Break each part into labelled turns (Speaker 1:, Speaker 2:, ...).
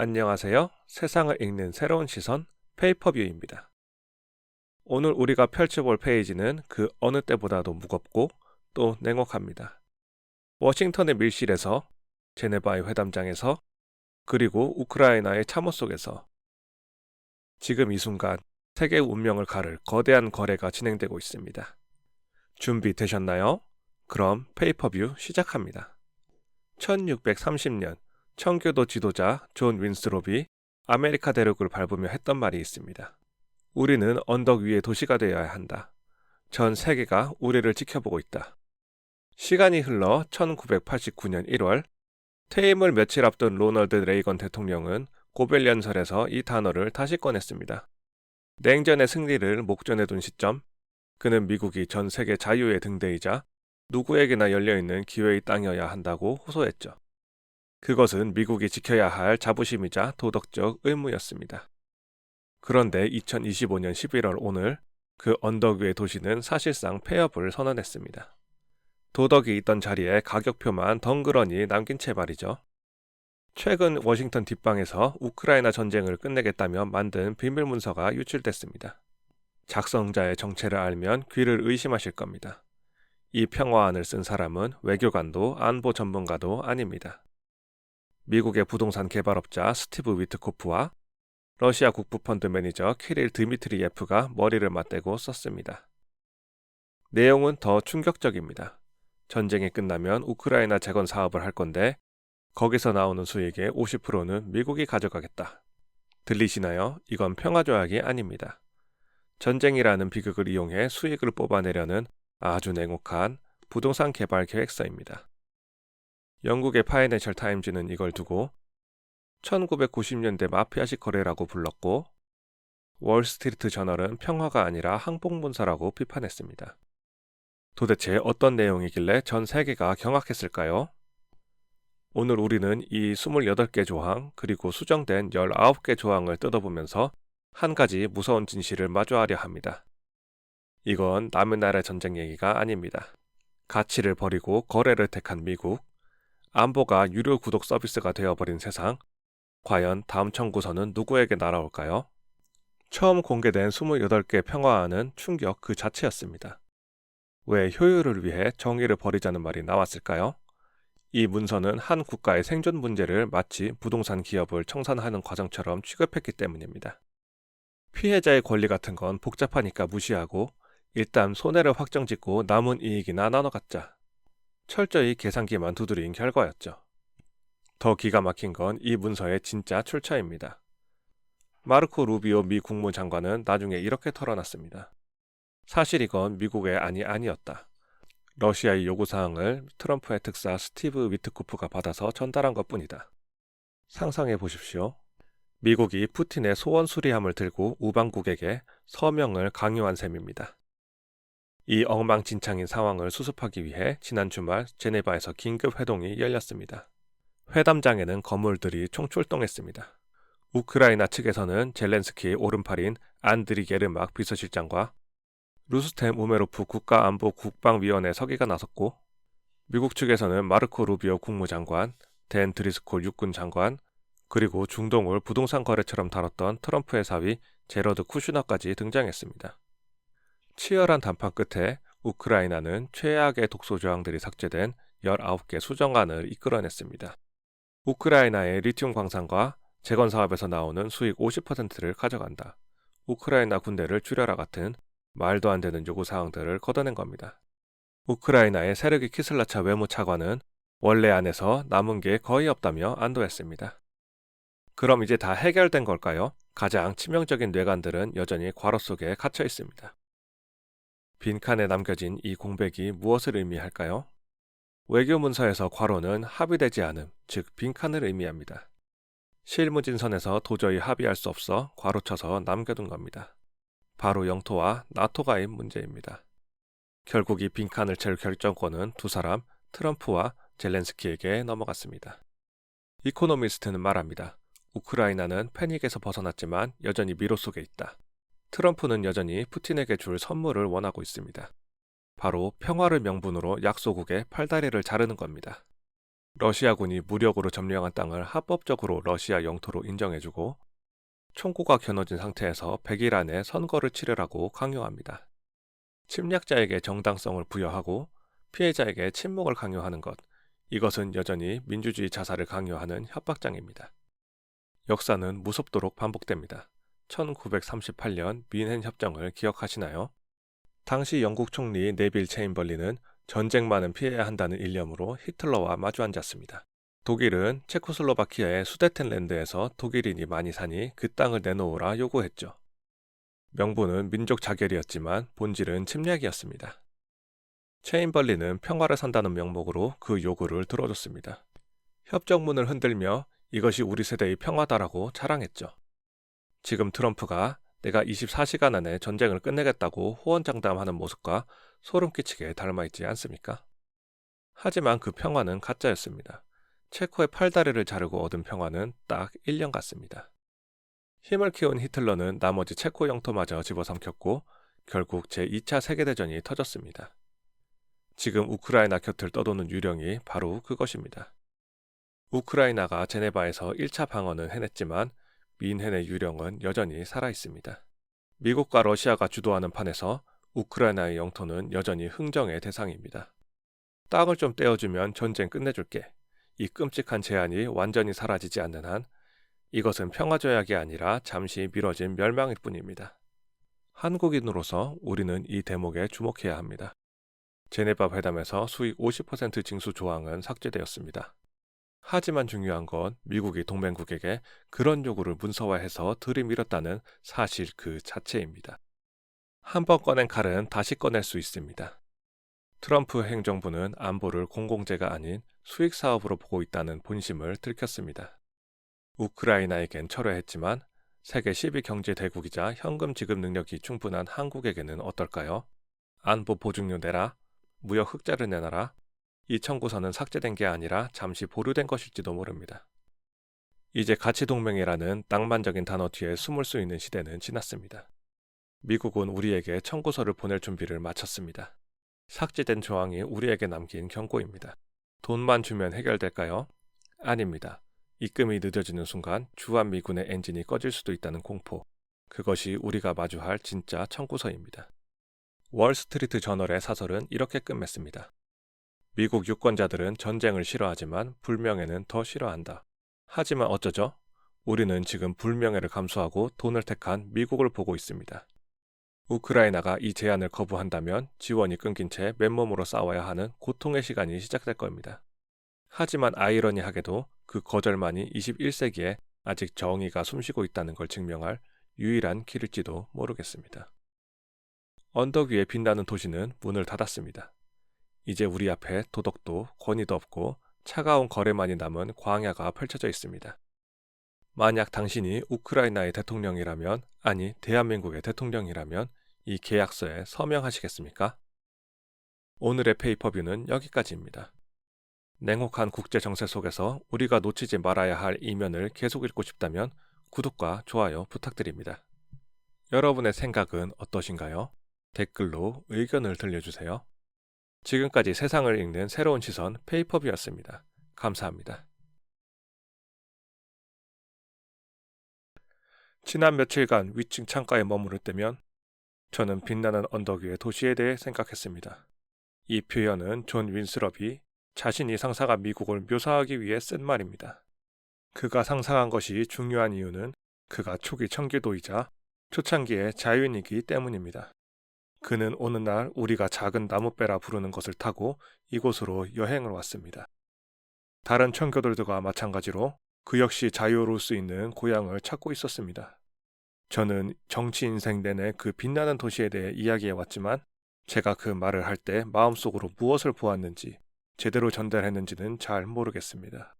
Speaker 1: 안녕하세요. 세상을 읽는 새로운 시선, 페이퍼뷰입니다. 오늘 우리가 펼쳐볼 페이지는 그 어느 때보다도 무겁고 또 냉혹합니다. 워싱턴의 밀실에서, 제네바의 회담장에서, 그리고 우크라이나의 참호 속에서 지금 이 순간 세계 운명을 가를 거대한 거래가 진행되고 있습니다. 준비되셨나요? 그럼 페이퍼뷰 시작합니다. 1630년 청교도 지도자 존 윈스롭이 아메리카 대륙을 밟으며 했던 말이 있습니다. 우리는 언덕 위의 도시가 되어야 한다. 전 세계가 우리를 지켜보고 있다. 시간이 흘러 1989년 1월, 퇴임을 며칠 앞둔 로널드 레이건 대통령은 고벨연설에서 이 단어를 다시 꺼냈습니다. 냉전의 승리를 목전에 둔 시점, 그는 미국이 전 세계 자유의 등대이자 누구에게나 열려있는 기회의 땅이어야 한다고 호소했죠. 그것은 미국이 지켜야 할 자부심이자 도덕적 의무였습니다. 그런데 2025년 11월 오늘 그 언덕 위의 도시는 사실상 폐업을 선언했습니다. 도덕이 있던 자리에 가격표만 덩그러니 남긴 채 말이죠. 최근 워싱턴 뒷방에서 우크라이나 전쟁을 끝내겠다며 만든 비밀문서가 유출됐습니다. 작성자의 정체를 알면 귀를 의심하실 겁니다. 이 평화안을 쓴 사람은 외교관도 안보 전문가도 아닙니다. 미국의 부동산 개발업자 스티브 위트코프와 러시아 국부펀드 매니저 키릴 드미트리예프가 머리를 맞대고 썼습니다. 내용은 더 충격적입니다. 전쟁이 끝나면 우크라이나 재건 사업을 할 건데 거기서 나오는 수익의 50%는 미국이 가져가겠다. 들리시나요? 이건 평화조약이 아닙니다. 전쟁이라는 비극을 이용해 수익을 뽑아내려는 아주 냉혹한 부동산 개발 계획서입니다. 영국의 파이낸셜 타임즈는 이걸 두고 1990년대 마피아식 거래라고 불렀고, 월스트리트 저널은 평화가 아니라 항복문서라고 비판했습니다. 도대체 어떤 내용이길래 전 세계가 경악했을까요? 오늘 우리는 이 28개 조항 그리고 수정된 19개 조항을 뜯어보면서 한 가지 무서운 진실을 마주하려 합니다. 이건 남의 나라의 전쟁 얘기가 아닙니다. 가치를 버리고 거래를 택한 미국, 안보가 유료 구독 서비스가 되어버린 세상, 과연 다음 청구서는 누구에게 날아올까요? 처음 공개된 28개 평화안은 충격 그 자체였습니다. 왜 효율을 위해 정의를 버리자는 말이 나왔을까요? 이 문서는 한 국가의 생존 문제를 마치 부동산 기업을 청산하는 과정처럼 취급했기 때문입니다. 피해자의 권리 같은 건 복잡하니까 무시하고 일단 손해를 확정짓고 남은 이익이나 나눠 갖자. 철저히 계산기만 두드린 결과였죠. 더 기가 막힌 건 이 문서의 진짜 출처입니다. 마르코 루비오 미 국무장관은 나중에 이렇게 털어놨습니다. 사실 이건 미국의 아니었다. 러시아의 요구사항을 트럼프의 특사 스티브 위트코프가 받아서 전달한 것뿐이다. 상상해 보십시오. 미국이 푸틴의 소원 수리함을 들고 우방국에게 서명을 강요한 셈입니다. 이 엉망진창인 상황을 수습하기 위해 지난 주말 제네바에서 긴급 회동이 열렸습니다. 회담장에는 거물들이 총출동했습니다. 우크라이나 측에서는 젤렌스키의 오른팔인 안드리 게르막 비서실장과 루스템 우메로프 국가안보 국방위원회 서기가 나섰고, 미국 측에서는 마르코 루비오 국무장관, 댄 드리스콜 육군장관, 그리고 중동을 부동산 거래처럼 다뤘던 트럼프의 사위 제러드 쿠슈너까지 등장했습니다. 치열한談판 끝에 우크라이나는 최악의 독소 조항들이 삭제된 19개 수정안을 이끌어냈습니다. 우크라이나의 리튬 광산과 재건 사업에서 나오는 수익 50%를 가져간다. 우크라이나 군대를 줄여라 같은 말도 안 되는 요구사항들을 걷어낸 겁니다. 우크라이나의 세르기 키슬라차 외무차관은 원래 안에서 남은 게 거의 없다며 안도했습니다. 그럼 이제 다 해결된 걸까요? 가장 치명적인 뇌관들은 여전히 괄호 속에 갇혀 있습니다. 빈칸에 남겨진 이 공백이 무엇을 의미할까요? 외교문서에서 괄호는 합의되지 않음, 즉 빈칸을 의미합니다. 실무진선에서 도저히 합의할 수 없어 괄호쳐서 남겨둔 겁니다. 바로 영토와 나토 가입 문제입니다. 결국 이 빈칸을 채울 결정권은 두 사람, 트럼프와 젤렌스키에게 넘어갔습니다. 이코노미스트는 말합니다. 우크라이나는 패닉에서 벗어났지만 여전히 미로 속에 있다. 트럼프는 여전히 푸틴에게 줄 선물을 원하고 있습니다. 바로 평화를 명분으로 약소국의 팔다리를 자르는 겁니다. 러시아군이 무력으로 점령한 땅을 합법적으로 러시아 영토로 인정해주고 총구가 겨눠진 상태에서 100일 안에 선거를 치르라고 강요합니다. 침략자에게 정당성을 부여하고 피해자에게 침묵을 강요하는 것, 이것은 여전히 민주주의 자살을 강요하는 협박장입니다. 역사는 무섭도록 반복됩니다. 1938년 미넨 협정을 기억하시나요? 당시 영국 총리 네빌 체인벌린은 전쟁만은 피해야 한다는 일념으로 히틀러와 마주 앉았습니다. 독일은 체코슬로바키아의 수데텐랜드에서 독일인이 많이 사니 그 땅을 내놓으라 요구했죠. 명분은 민족 자결이었지만 본질은 침략이었습니다. 체인벌린은 평화를 산다는 명목으로 그 요구를 들어줬습니다. 협정문을 흔들며 이것이 우리 세대의 평화다라고 자랑했죠. 지금 트럼프가 내가 24시간 안에 전쟁을 끝내겠다고 호언장담하는 모습과 소름 끼치게 닮아있지 않습니까? 하지만 그 평화는 가짜였습니다. 체코의 팔다리를 자르고 얻은 평화는 딱 1년 같습니다. 힘을 키운 히틀러는 나머지 체코 영토마저 집어삼켰고 결국 제2차 세계대전이 터졌습니다. 지금 우크라이나 곁을 떠도는 유령이 바로 그것입니다. 우크라이나가 제네바에서 1차 방어는 해냈지만 민헨의 유령은 여전히 살아있습니다. 미국과 러시아가 주도하는 판에서 우크라이나의 영토는 여전히 흥정의 대상입니다. 땅을 좀 떼어주면 전쟁 끝내줄게. 이 끔찍한 제안이 완전히 사라지지 않는 한 이것은 평화조약이 아니라 잠시 미뤄진 멸망일 뿐입니다. 한국인으로서 우리는 이 대목에 주목해야 합니다. 제네바 회담에서 수익 50% 징수 조항은 삭제되었습니다. 하지만 중요한 건 미국이 동맹국에게 그런 요구를 문서화해서 들이밀었다는 사실 그 자체입니다. 한번 꺼낸 칼은 다시 꺼낼 수 있습니다. 트럼프 행정부는 안보를 공공재가 아닌 수익 사업으로 보고 있다는 본심을 들켰습니다. 우크라이나에겐 철회했지만 세계 10위 경제 대국이자 현금 지급 능력이 충분한 한국에게는 어떨까요? 안보 보증료 내라, 무역 흑자를 내놔라. 이 청구서는 삭제된 게 아니라 잠시 보류된 것일지도 모릅니다. 이제 가치동맹이라는 낭만적인 단어 뒤에 숨을 수 있는 시대는 지났습니다. 미국은 우리에게 청구서를 보낼 준비를 마쳤습니다. 삭제된 조항이 우리에게 남긴 경고입니다. 돈만 주면 해결될까요? 아닙니다. 입금이 늦어지는 순간 주한미군의 엔진이 꺼질 수도 있다는 공포. 그것이 우리가 마주할 진짜 청구서입니다. 월스트리트 저널의 사설은 이렇게 끝맺습니다. 미국 유권자들은 전쟁을 싫어하지만 불명예는 더 싫어한다. 하지만 어쩌죠? 우리는 지금 불명예를 감수하고 돈을 택한 미국을 보고 있습니다. 우크라이나가 이 제안을 거부한다면 지원이 끊긴 채 맨몸으로 싸워야 하는 고통의 시간이 시작될 겁니다. 하지만 아이러니하게도 그 거절만이 21세기에 아직 정의가 숨쉬고 있다는 걸 증명할 유일한 길일지도 모르겠습니다. 언덕 위에 빛나는 도시는 문을 닫았습니다. 이제 우리 앞에 도덕도 권위도 없고 차가운 거래만이 남은 광야가 펼쳐져 있습니다. 만약 당신이 우크라이나의 대통령이라면, 아니 대한민국의 대통령이라면 이 계약서에 서명하시겠습니까? 오늘의 페이퍼뷰는 여기까지입니다. 냉혹한 국제 정세 속에서 우리가 놓치지 말아야 할 이면을 계속 읽고 싶다면 구독과 좋아요 부탁드립니다. 여러분의 생각은 어떠신가요? 댓글로 의견을 들려주세요. 지금까지 세상을 읽는 새로운 시선 페이퍼뷰였습니다. 감사합니다. 지난 며칠간 위층 창가에 머무를 때면 저는 빛나는 언덕 위의 도시에 대해 생각했습니다. 이 표현은 존 윈스럽이 자신이 상상한 미국을 묘사하기 위해 쓴 말입니다. 그가 상상한 것이 중요한 이유는 그가 초기 청교도이자 초창기의 자유인이기 때문입니다. 그는 어느 날 우리가 작은 나무배라 부르는 것을 타고 이곳으로 여행을 왔습니다. 다른 청교도들과 마찬가지로 그 역시 자유로울 수 있는 고향을 찾고 있었습니다. 저는 정치 인생 내내 그 빛나는 도시에 대해 이야기해왔지만 제가 그 말을 할 때 마음속으로 무엇을 보았는지 제대로 전달했는지는 잘 모르겠습니다.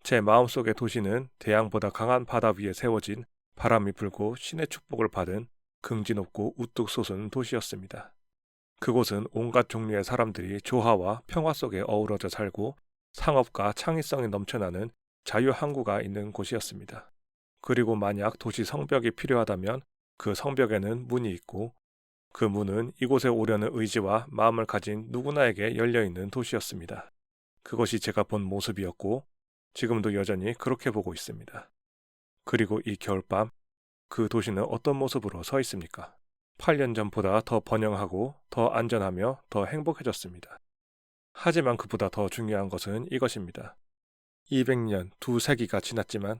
Speaker 1: 제 마음속의 도시는 대양보다 강한 바다 위에 세워진 바람이 불고 신의 축복을 받은 긍지 높고 우뚝 솟은 도시였습니다. 그곳은 온갖 종류의 사람들이 조화와 평화 속에 어우러져 살고 상업과 창의성이 넘쳐나는 자유항구가 있는 곳이었습니다. 그리고 만약 도시 성벽이 필요하다면 그 성벽에는 문이 있고 그 문은 이곳에 오려는 의지와 마음을 가진 누구나에게 열려있는 도시였습니다. 그것이 제가 본 모습이었고 지금도 여전히 그렇게 보고 있습니다. 그리고 이 겨울밤 그 도시는 어떤 모습으로 서 있습니까? 8년 전보다 더 번영하고 더 안전하며 더 행복해졌습니다. 하지만 그보다 더 중요한 것은 이것입니다. 200년, 두 세기가 지났지만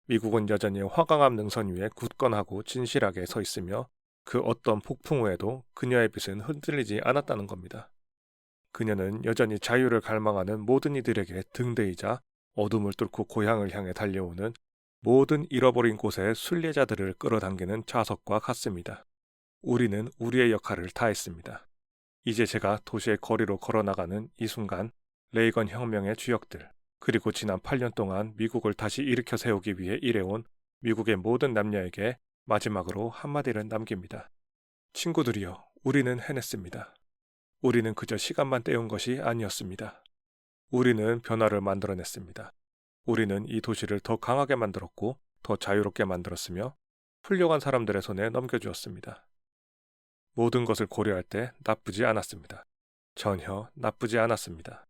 Speaker 1: 미국은 여전히 화강암 능선 위에 굳건하고 진실하게 서 있으며 그 어떤 폭풍 후에도 그녀의 빛은 흔들리지 않았다는 겁니다. 그녀는 여전히 자유를 갈망하는 모든 이들에게 등대이자 어둠을 뚫고 고향을 향해 달려오는 모든 잃어버린 곳의 순례자들을 끌어당기는 자석과 같습니다. 우리는 우리의 역할을 다했습니다. 이제 제가 도시의 거리로 걸어나가는 이 순간 레이건 혁명의 주역들 그리고 지난 8년 동안 미국을 다시 일으켜 세우기 위해 일해온 미국의 모든 남녀에게 마지막으로 한마디를 남깁니다. 친구들이여, 우리는 해냈습니다. 우리는 그저 시간만 때운 것이 아니었습니다. 우리는 변화를 만들어냈습니다. 우리는 이 도시를 더 강하게 만들었고 더 자유롭게 만들었으며 훌륭한 사람들의 손에 넘겨주었습니다. 모든 것을 고려할 때 나쁘지 않았습니다. 전혀 나쁘지 않았습니다.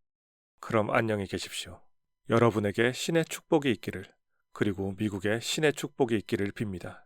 Speaker 1: 그럼 안녕히 계십시오. 여러분에게 신의 축복이 있기를, 그리고 미국에 신의 축복이 있기를 빕니다.